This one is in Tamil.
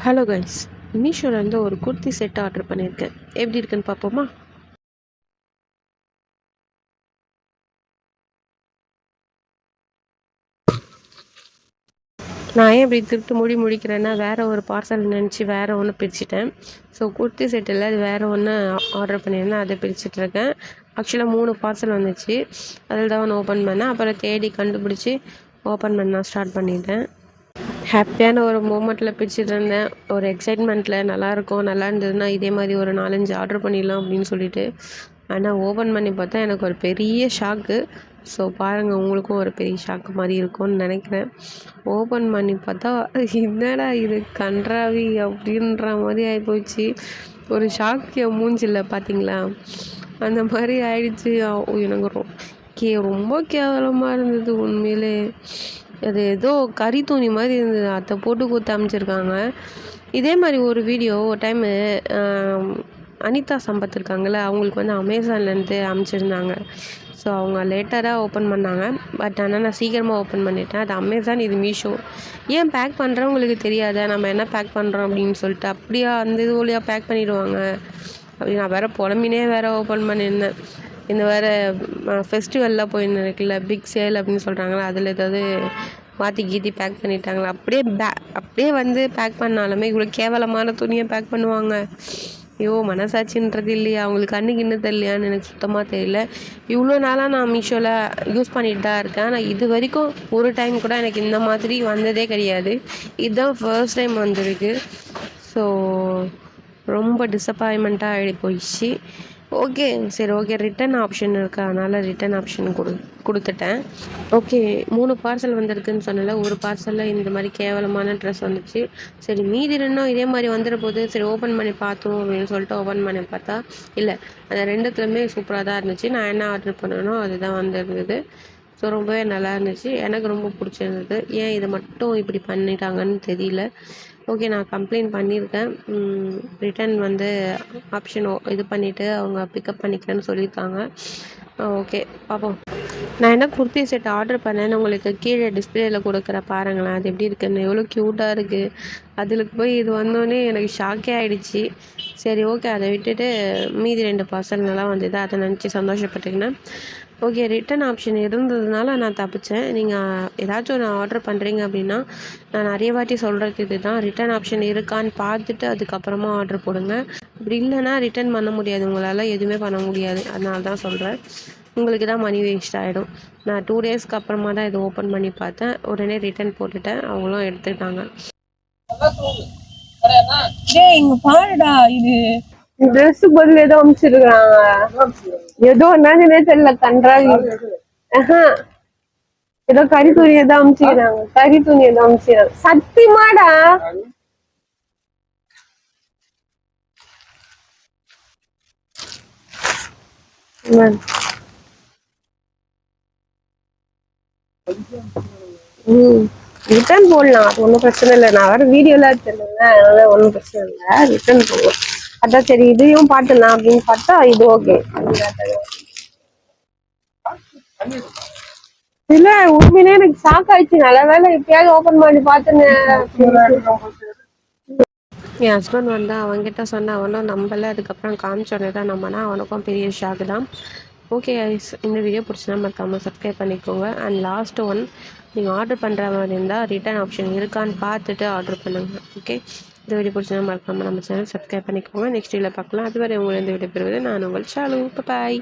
ஹலோ கைஸ், மீஷோலேருந்து ஒரு குர்த்தி செட் ஆர்டர் பண்ணியிருக்கேன். எப்படி இருக்குன்னு பார்ப்போமா? நான் ஏன் இப்படி திருட்டு முடிக்கிறேன்னா, வேறு ஒரு பார்சல் நினச்சி வேறு ஒன்று பிரிச்சுட்டேன். ஸோ குர்த்தி செட்டில் அது வேறு ஒன்று ஆர்டர் பண்ணியிருந்தேன், அதை பிரிச்சுட்ருக்கேன். ஆக்சுவலாக 3 பார்சல் வந்துச்சு. அதில் தான் ஒன்று ஓப்பன் பண்ணேன். அப்புறம் தேடி கண்டுபிடிச்சி ஓப்பன் பண்ண ஸ்டார்ட் பண்ணிட்டேன். ஹாப்பியான ஒரு மூமெண்ட்டில் பிரிச்சுட்டு இருந்தேன். ஒரு எக்ஸைட்மெண்ட்டில் நல்லாயிருக்கும், நல்லா இருந்ததுன்னா இதே மாதிரி ஒரு 4-5 ஆர்டர் பண்ணிடலாம் அப்படின்னு சொல்லிட்டு. ஆனால் ஓப்பன் பண்ணி பார்த்தா எனக்கு ஒரு பெரிய ஷாக்கு. ஸோ பாருங்கள், உங்களுக்கும் ஒரு பெரிய ஷாக்கு மாதிரி இருக்கும்னு நினைக்கிறேன். ஓப்பன் பண்ணி பார்த்தா என்னடா இது கன்றாவி அப்படின்ற மாதிரி ஆகிப்போச்சு. ஒரு ஷாக் என் மூஞ்சில் பார்த்தீங்களா, அந்த மாதிரி ஆயிடுச்சு. எனக்கு ரொம்ப கேவலமாக இருந்தது உண்மையிலே. அது ஏதோ கறி துணி மாதிரி இருந்தது, அதை போட்டு கொடுத்து அமைச்சிருக்காங்க. இதே மாதிரி ஒரு வீடியோ ஒரு டைமு அனிதா சம்பத் இருக்காங்கள்ல, அவங்களுக்கு வந்து அமேசான்லேருந்து அமைச்சிருந்தாங்க. ஸோ அவங்க லேட்டராக ஓப்பன் பண்ணாங்க. பட் ஆனால் நான் சீக்கிரமாக ஓப்பன் பண்ணிட்டேன். அது அமேசான், இது மீஷோ. ஏன் பேக் பண்ணுறவங்களுக்கு தெரியாதா நம்ம என்ன பேக் பண்ணுறோம் அப்படின்னு சொல்லிட்டு? அப்படியா அந்த இது வழியாக பேக் பண்ணிடுவாங்க அப்படி நான் வேறு புலம்பினே வேறு ஓப்பன் பண்ணியிருந்தேன். இந்த வேறு ஃபெஸ்டிவல்லாம் போயிருந்தேன் இருக்குல்ல, பிக் சேல் அப்படின்னு சொல்கிறாங்களா, அதில் ஏதாவது மாற்றி கீத்தி பேக் பண்ணிட்டாங்களா? அப்படியே வந்து பேக் பண்ணாலுமே இவ்வளோ கேவலமான துணியை பேக் பண்ணுவாங்க. ஐயோ, மனசாட்சின்றது இல்லையா அவங்களுக்கு? கண்ணுக்கு இன்னும் தெரியலையான்னு எனக்கு சுத்தமாக தெரியல. இவ்வளோ நாளாக நான் மீஷோவில் யூஸ் பண்ணிட்டு தான் இருக்கேன். ஆனால் இது வரைக்கும் ஒரு டைம் கூட எனக்கு இந்த மாதிரி வந்ததே கிடையாது. இதுதான் ஃபர்ஸ்ட் டைம் வந்திருக்கு. ஸோ ரொம்ப டிசப்பாயின்மெண்ட்டாக ஆகி போயிடுச்சு. ஓகே, சரி, ஓகே, ரிட்டன் ஆப்ஷன் இருக்குது, அதனால் ரிட்டன் ஆப்ஷன் கொடுத்துட்டேன். ஓகே, 3 பார்சல் வந்திருக்குன்னு சொன்னல. ஒரு பார்சலில் இந்த மாதிரி கேவலமான ட்ரெஸ் வந்துச்சு. சரி, மீதி 2ம் இதே மாதிரி வந்துட போது, சரி ஓப்பன் பண்ணி பார்த்தோம் அப்படின்னு சொல்லிட்டு ஓப்பன் பண்ணி பார்த்தா இல்லை, அந்த 2த்துலையுமே சூப்பராக தான் இருந்துச்சு. நான் என்ன ஆர்டர் பண்ணனோ அதுதான் வந்துருந்தது. ஸோ ரொம்பவே நல்லா இருந்துச்சு, எனக்கு ரொம்ப பிடிச்சிருந்தது. ஏன் இதை மட்டும் இப்படி பண்ணிட்டாங்கன்னு தெரியல. ஓகே, நான் கம்ப்ளைண்ட் பண்ணியிருக்கேன். ரிட்டன் வந்து ஆப்ஷன் இது பண்ணிவிட்டு அவங்க பிக்கப் பண்ணிக்கிறேன்னு சொல்லியிருக்காங்க. ஓகே, பார்ப்போம். நான் என்ன குர்த்தி செட் ஆர்டர் பண்ணேன்னு உங்களுக்கு கீழே டிஸ்பிளேயில் கொடுக்குற பாருங்களேன், அது எப்படி இருக்குன்னு. எவ்வளோ க்யூட்டாக இருக்குது. அதில் போய் இது வந்தோடனே எனக்கு ஷாக்கே ஆகிடுச்சி. சரி, ஓகே, அதை விட்டுட்டு மீதி 2 பார்சல் நல்லா வந்தது, அதை நினச்சி சந்தோஷப்பட்டுக்கினேன். ஓகே, ரிட்டன் ஆப்ஷன் இருந்ததுனால நான் தப்பிச்சேன். நீங்கள் ஏதாச்சும் ஒன்று ஆர்டர் பண்ணுறீங்க அப்படின்னா, நான் நிறைய வாட்டி சொல்கிறது இது தான், ரிட்டன் ஆப்ஷன் இருக்கான்னு பார்த்துட்டு அதுக்கப்புறமா ஆர்டர் போடுங்க. அப்படி இல்லைன்னா ரிட்டன் பண்ண முடியாது, உங்களால் எதுவுமே பண்ண முடியாது. அதனால தான் சொல்கிறேன், உங்களுக்கு தான் மணி வேஸ்ட் ஆகிடும். நான் 2 டேஸ்க்கு அப்புறமா தான் இதை ஓப்பன் பண்ணி பார்த்தேன். உடனே ரிட்டன் போட்டுட்டேன், அவங்களும் எடுத்துட்டாங்க. இங்க பாருடா, இது ட்ரெஸ் பதில் ஏதோ அமிச்சிருக்காங்க. ஏதோ என்னன்னே தெரியல, கன்றாவி. ஏதோ கறி துணி ஏதோ அமிச்சிக்கிறாங்க. சத்தியமாடா, ரிட்டர்ன் போடலாம், அது ஒன்றும் பிரச்சனை இல்லை. நான் வேற வீடியோலாம் எடுத்துருந்தேன், அதனால ஒன்றும் பிரச்சனை இல்லை, ரிட்டர்ன் போடலாம். அதான் சரி, இதையும் பார்த்துலாம் அப்படின்னு பார்த்தா இது ஓகே. இல்ல, உண்மையிலே எனக்கு ஷாக் ஆயிடுச்சு. நல்ல வேலை இப்பயாவது ஓபன் பண்ணி பார்த்துன்னு. என் ஹஸ்பண்ட் வந்து அவன்கிட்ட சொன்ன, அவனும் நம்பலை. அதுக்கப்புறம் காமிச்சோடனே தான் நம்பினா. அவனுக்கும் பெரிய ஷாக்கு தான். ஓகே ஐஸ், இந்த வீடியோ பிடிச்சினா மறக்காமல் சப்ஸ்கிரைப் பண்ணிக்கோங்க. அண்ட் லாஸ்ட் ஒன், நீங்கள் ஆர்டர் பண்ணுற மாதிரி இருந்தால் ரிட்டர்ன் ஆப்ஷன் இருக்கான்னு பார்த்துட்டு ஆர்டர் பண்ணுங்கள். ஓகே, இந்த வீடியோ பிடிச்சினா மறக்காமல் நம்ம சேனல் சப்ஸ்கிரைப் பண்ணிக்கோங்க. நெக்ஸ்ட் வீடியோவில் பார்க்கலாம். அதுவரை உங்களை இந்த வீடியோ பெறுவது நான் உங்கள் ஷாலு. பாய்.